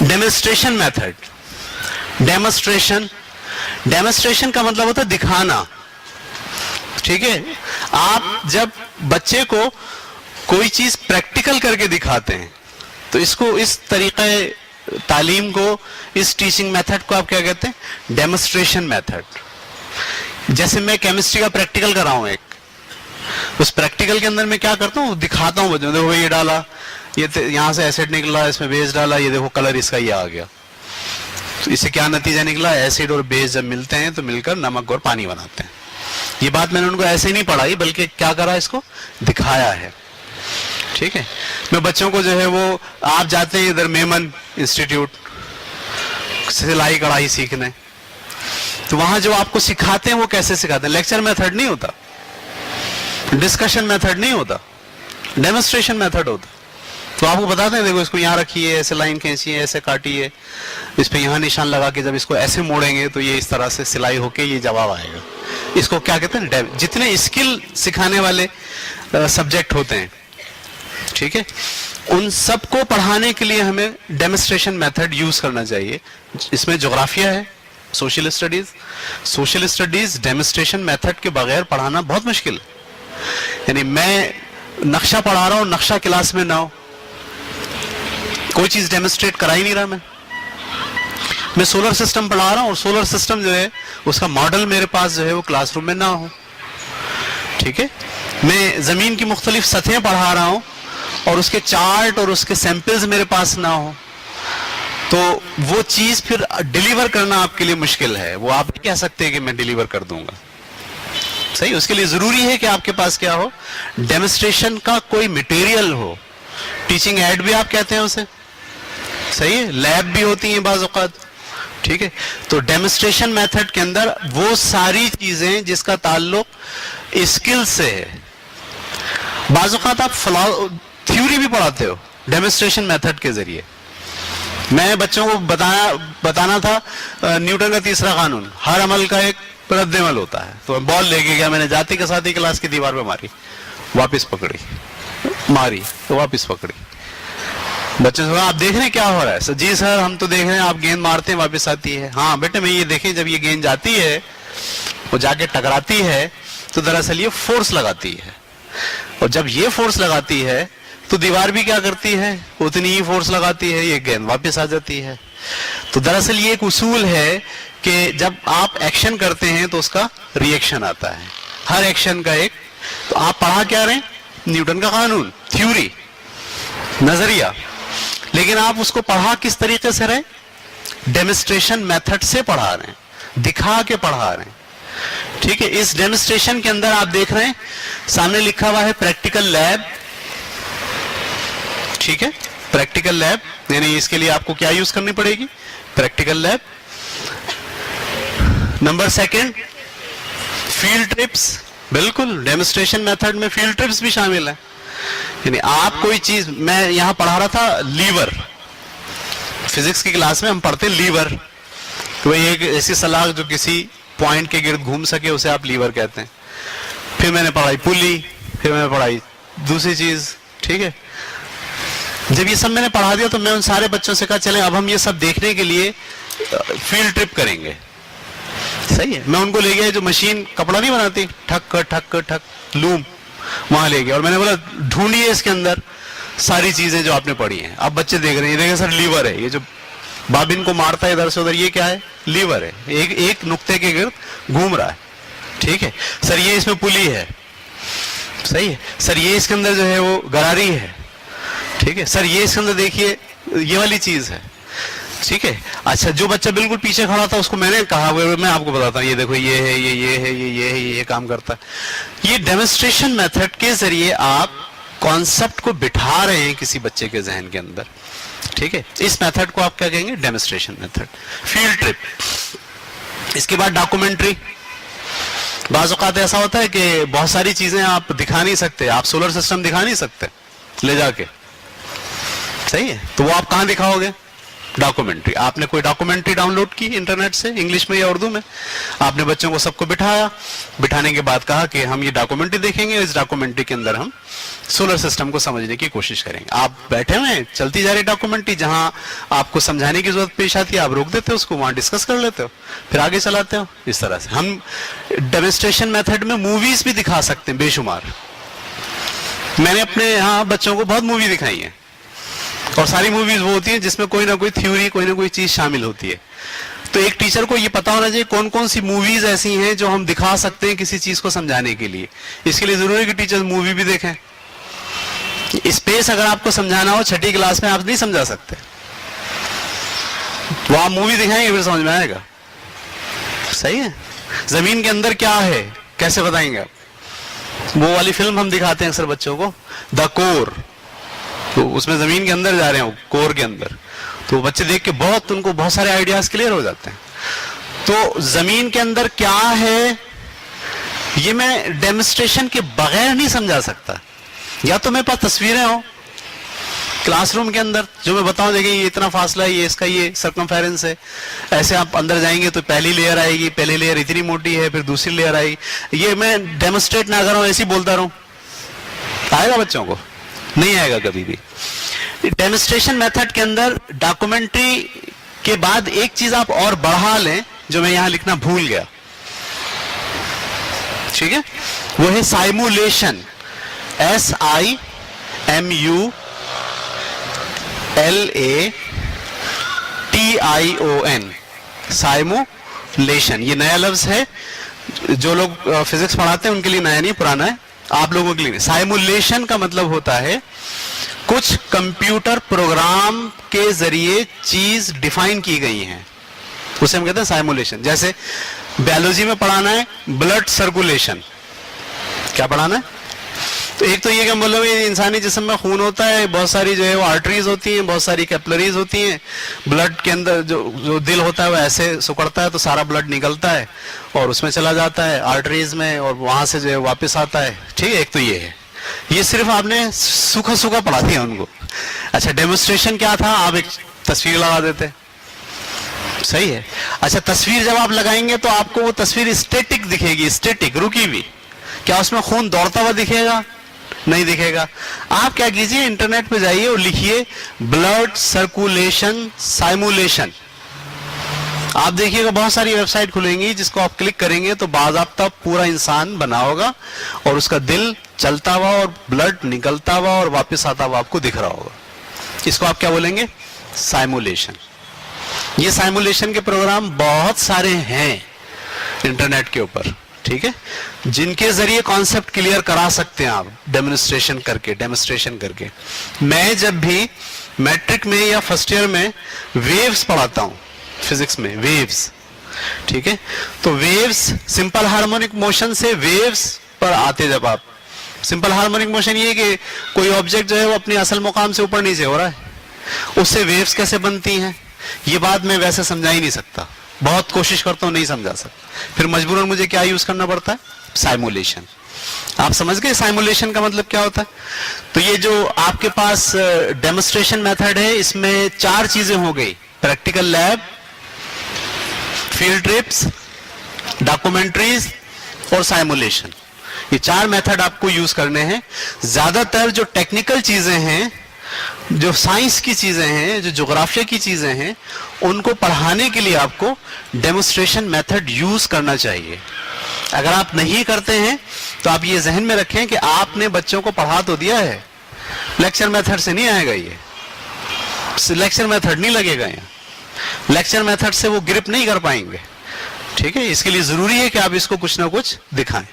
Demonstration method, demonstration का मतलब होता है दिखाना, ठीक है। आप जब बच्चे को कोई चीज प्रैक्टिकल करके दिखाते हैं तो इसको, इस तरीके तालीम को, इस टीचिंग मेथड को आप क्या कहते हैं? Demonstration method. जैसे मैं केमिस्ट्री का प्रैक्टिकल कर रहा हूं एक, उस प्रैक्टिकल के अंदर मैं क्या करता हूं? दिखाता हूं बच्चों, देखो ये डाला, ये यहां से एसिड निकला, इसमें बेस डाला, ये देखो कलर इसका ये आ गया, तो इससे क्या नतीजा निकला? एसिड और बेस जब मिलते हैं तो मिलकर नमक और पानी बनाते हैं। ये बात मैंने उनको ऐसे ही नहीं पढ़ाई, बल्कि क्या करा, इसको दिखाया है, ठीक है। मैं बच्चों को जो है वो, आप जाते हैं इधर मेमन इंस्टीट्यूट सिलाई कढ़ाई सीखने, तो वहां जो आपको सिखाते हैं वो कैसे सिखाते हैं? लेक्चर मेथड नहीं होता, डिस्कशन मेथड नहीं होता, डेमोन्स्ट्रेशन मेथड होता। तो आपको बताते हैं, देखो इसको यहाँ रखिए, ऐसे लाइन खींचिए, ऐसे काटिए, इस पे यहाँ निशान लगा के जब इसको ऐसे मोड़ेंगे तो ये इस तरह से सिलाई होके ये जवाब आएगा। इसको क्या कहते हैं? जितने स्किल सिखाने वाले सब्जेक्ट होते हैं, ठीक है, उन सबको पढ़ाने के लिए हमें डेमोन्स्ट्रेशन मेथड यूज करना चाहिए। इसमें ज्योग्राफिया है, सोशल स्टडीज डेमोन्स्ट्रेशन मेथड के बगैर पढ़ाना बहुत मुश्किल है। यानी मैं नक्शा पढ़ा रहा हूं, नक्शा क्लास में ना हो, कोई चीज डेमोन्स्ट्रेट करा ही नहीं रहा। मैं सोलर सिस्टम पढ़ा रहा हूं और सोलर सिस्टम जो है उसका मॉडल मेरे पास जो है वो क्लासरूम में ना हो, ठीक है। मैं जमीन की मुख्तलिफ सतहें पढ़ा रहा हूं और उसके चार्ट और उसके सैंपल्स मेरे पास ना हो, तो वो चीज फिर डिलीवर करना आपके लिए मुश्किल है। वो आप नहीं कह सकते कि मैं डिलीवर कर दूंगा, सही। उसके लिए जरूरी है कि आपके पास क्या हो? डेमोन्स्ट्रेशन का कोई मटेरियल हो। टीचिंग एड भी आप कहते हैं उसे, सही है। लैब भी होती है बाज़ औक़ात, ठीक है। तो डेमोन्स्ट्रेशन मेथड के अंदर वो सारी चीजें जिसका ताल्लुक स्किल से है। बाज़ औक़ात आप थ्योरी भी पढ़ाते हो डेमोन्स्ट्रेशन मेथड के जरिए। मैं बच्चों को बताना था न्यूटन का तीसरा कानून, हर अमल का एक रद्द-ए-अमल होता है। तो बॉल लेके गया, मैंने जाते के साथ ही क्लास की दीवार पे मारी, वापस पकड़ी, मारी तो वापस पकड़ी। बच्चे से आप देख रहे हैं क्या हो रहा है? सर जी सर हम तो देख रहे हैं, आप गेंद मारते हैं वापस आती है। हाँ बेटे मैं ये देखें, जब ये गेंद जाती है वो जाके टकराती है तो दरअसल ये फोर्स लगाती है, और जब ये फोर्स लगाती है तो दीवार भी क्या करती है? उतनी ही फोर्स लगाती है, ये गेंद वापस आ जाती है। तो दरअसल ये एक उसूल है कि जब आप एक्शन करते हैं तो उसका रिएक्शन आता है, हर एक्शन का एक। तो आप पढ़ा क्या रहे हैं? न्यूटन का कानून, थ्योरी, नजरिया, लेकिन आप उसको पढ़ा किस तरीके से रहे? डेमोन्स्ट्रेशन मेथड से पढ़ा रहे हैं, दिखा के पढ़ा रहे हैं, ठीक है। इस डेमोन्स्ट्रेशन के अंदर आप देख रहे हैं सामने लिखा हुआ है प्रैक्टिकल लैब, ठीक है। प्रैक्टिकल लैब यानी इसके लिए आपको क्या यूज करनी पड़ेगी? Practical lab. Number second, field trips. बिल्कुल, डेमोन्स्ट्रेशन मेथड में फील्ड ट्रिप्स भी शामिल है। यानी आप कोई चीज, मैं यहां पढ़ा रहा था लीवर, फिजिक्स की क्लास में हम पढ़ते लीवर, तो एक ऐसी सलाख जो किसी पॉइंट के गिर्द घूम सके उसे आप लीवर कहते हैं। फिर मैंने पढ़ाई पुली, फिर मैंने पढ़ाई दूसरी चीज, ठीक है। जब ये सब मैंने पढ़ा दिया तो मैं उन सारे बच्चों से कहा चलें अब हम ये सब देखने के लिए फील्ड ट्रिप करेंगे, सही है। मैं उनको ले गया, जो मशीन कपड़ा नहीं बनाती, ठक ठक ठक लूम, वहां ले गया और मैंने बोला ढूंढिए इसके अंदर सारी चीजें जो आपने पढ़ी हैं। अब बच्चे देख रहे हैं, देखें सर लीवर है, ये जो बाबिन को मारता है इधर से उधर, ये क्या है? लीवर है, एक नुक्ते के गिर्द घूम रहा है, ठीक है। सर ये इसमें पुली है, सही है। सर ये इसके अंदर जो है वो गरारी है, ठीक है। सर ये इसके अंदर देखिए ये वाली चीज है, ठीक है। अच्छा, जो बच्चा बिल्कुल पीछे खड़ा था उसको मैंने कहा, मैं आपको बताता हूँ, ये देखो ये है, ये है, ये काम करता है। ये डेमोन्स्ट्रेशन मेथड के जरिए आप कॉन्सेप्ट को बिठा रहे हैं किसी बच्चे के जहन के अंदर, ठीक है। इस मेथड को आप क्या कहेंगे? Demonstration method. फील्ड ट्रिप, इसके बाद डॉक्यूमेंट्री। बाज़ औक़ात ऐसा होता है कि बहुत सारी चीजें आप दिखा नहीं सकते, आप सोलर सिस्टम दिखा नहीं सकते ले जाके, सही है। तो वो आप कहां दिखाओगे? डॉक्यूमेंट्री, आपने कोई डॉक्यूमेंट्री डाउनलोड की इंटरनेट से, इंग्लिश में या उर्दू में, आपने बच्चों को सबको बिठाया, बिठाने के बाद कहा कि हम ये डॉक्यूमेंट्री देखेंगे, इस डॉक्यूमेंट्री के अंदर हम सोलर सिस्टम को समझने की कोशिश करेंगे। आप बैठे हुए हैं, चलती जा रही डॉक्यूमेंट्री, जहां आपको समझाने की जरूरत पेश आती है आप रोक देते हो उसको, वहां डिस्कस कर लेते हो, फिर आगे चलाते हो। इस तरह से हम डेमोन्स्ट्रेशन मेथड में मूवीज भी दिखा सकते हैं बेशुमार। मैंने अपने यहाँ बच्चों को बहुत मूवी दिखाई है, और सारी मूवीज वो होती है जिसमें कोई ना कोई थ्योरी, कोई ना कोई चीज शामिल होती है। तो एक टीचर को ये पता होना चाहिए कौन कौन सी मूवीज ऐसी हैं जो हम दिखा सकते हैं किसी चीज को समझाने के लिए। इसके लिए जरूरी है कि टीचर मूवी भी देखें। स्पेस अगर आपको समझाना हो 6ठी क्लास में, आप नहीं समझा सकते, वो आप मूवी दिखाएंगे फिर समझ में आएगा। सही है। जमीन के अंदर क्या है कैसे बताएंगे आप? वो वाली फिल्म हम दिखाते हैं अक्सर बच्चों को, द कोर, तो उसमें जमीन के अंदर जा रहे हैं, कोर के अंदर, तो बच्चे देख के उनको बहुत सारे आइडियाज क्लियर हो जाते हैं। तो जमीन के अंदर क्या है ये मैं डेमोन्स्ट्रेशन के बगैर नहीं समझा सकता। या तो मेरे पास तस्वीरें हो क्लासरूम के अंदर जो मैं बताऊं, देखिए ये इतना फासला है, ये इसका ये सर्कमफेरेंस है, ऐसे आप अंदर जाएंगे तो पहली लेयर आएगी, पहली लेयर इतनी मोटी है, फिर दूसरी लेयर आएगी। ये मैं डेमोन्स्ट्रेट ना करूं, ऐसे ही बोलता रहूं, आएगा बच्चों को? नहीं आएगा कभी भी। डेमोन्स्ट्रेशन मेथड के अंदर डॉक्यूमेंट्री के बाद एक चीज आप और बढ़ा लें जो मैं यहां लिखना भूल गया, ठीक है, वो है साइमुलेशन, SIMULATION, साइमुलेशन। ये नया लफ्ज है, जो लोग फिजिक्स पढ़ाते हैं उनके लिए नया नहीं, पुराना है, आप लोगों के लिए। साइमुलेशन का मतलब होता है कुछ कंप्यूटर प्रोग्राम के जरिए चीज डिफाइन की गई है, उसे हम कहते हैं साइमुलेशन। जैसे बायोलॉजी में पढ़ाना है ब्लड सर्कुलेशन, क्या पढ़ाना है? तो एक तो ये कि मतलब इंसानी जिस्म में खून होता है, बहुत सारी जो है वो आर्टरीज होती हैं, बहुत सारी कैपिलरीज होती हैं, ब्लड के अंदर जो दिल होता है वो ऐसे सुकड़ता है तो सारा ब्लड निकलता है और उसमें चला जाता है आर्टरीज में, और वहां से जो है वापस आता है, ठीक है। एक तो ये है, ये सिर्फ आपने सूखा सूखा पढ़ा दिया उनको। अच्छा, डेमोन्स्ट्रेशन क्या था? आप एक तस्वीर लगा देते, सही है। अच्छा, तस्वीर जब आप लगाएंगे तो आपको वो तस्वीर स्टैटिक दिखेगी, स्टैटिक, रुकी हुई। क्या उसमें खून दौड़ता हुआ दिखेगा? नहीं दिखेगा। आप क्या कीजिए, इंटरनेट पे जाइए और लिखिए ब्लड सर्कुलेशन साइमुलेशन, आप देखिएगा बहुत सारी वेबसाइट खुलेंगी जिसको आप क्लिक करेंगे तो बाज़ाब्ता पूरा इंसान बना होगा और उसका दिल चलता हुआ और ब्लड निकलता हुआ और वापस आता हुआ आपको दिख रहा होगा। इसको आप क्या बोलेंगे? साइमुलेशन। ये साइमुलेशन के प्रोग्राम बहुत सारे हैं इंटरनेट के ऊपर, ठीक है, जिनके जरिए कॉन्सेप्ट क्लियर करा सकते हैं आप डेमोन्स्ट्रेशन करके। मैं जब भी मैट्रिक में या फर्स्ट ईयर में वेव्स पढ़ाता हूं, फिजिक्स में वेव्स, ठीक है, तो वेव्स सिंपल हार्मोनिक मोशन से वेव्स पर आते, जब आप सिंपल हार्मोनिक मोशन ये कि कोई ऑब्जेक्ट जो है वो अपने असल मुकाम से ऊपर नीचे हो रहा है, उससे वेव्स कैसे बनती हैं ये बात मैं वैसे समझा ही नहीं सकता, बहुत कोशिश करता हूं नहीं समझा सकता, फिर मजबूरन मुझे क्या यूज करना पड़ता है? साइमुलेशन। आप समझ गए साइमुलेशन का मतलब क्या होता है? तो ये जो आपके पास डेमोन्स्ट्रेशन मेथड है इसमें 4 चीजें हो गई, practical lab, field trips, documentaries और साइमुलेशन। ये 4 मेथड आपको यूज करने हैं। ज्यादातर जो टेक्निकल चीजें हैं, जो साइंस की चीजें हैं, जो ज्योग्राफिया की चीजें हैं, उनको पढ़ाने के लिए आपको डेमोन्स्ट्रेशन मेथड यूज करना चाहिए। अगर आप नहीं करते हैं तो आप ये जहन में रखें कि आपने बच्चों को पढ़ा तो दिया है, लेक्चर मेथड से नहीं आएगा, ये लेक्चर मेथड नहीं लगेगा, यहाँ लेक्चर मेथड से वो ग्रिप नहीं कर पाएंगे, ठीक है। इसके लिए जरूरी है कि आप इसको कुछ ना कुछ दिखाएं।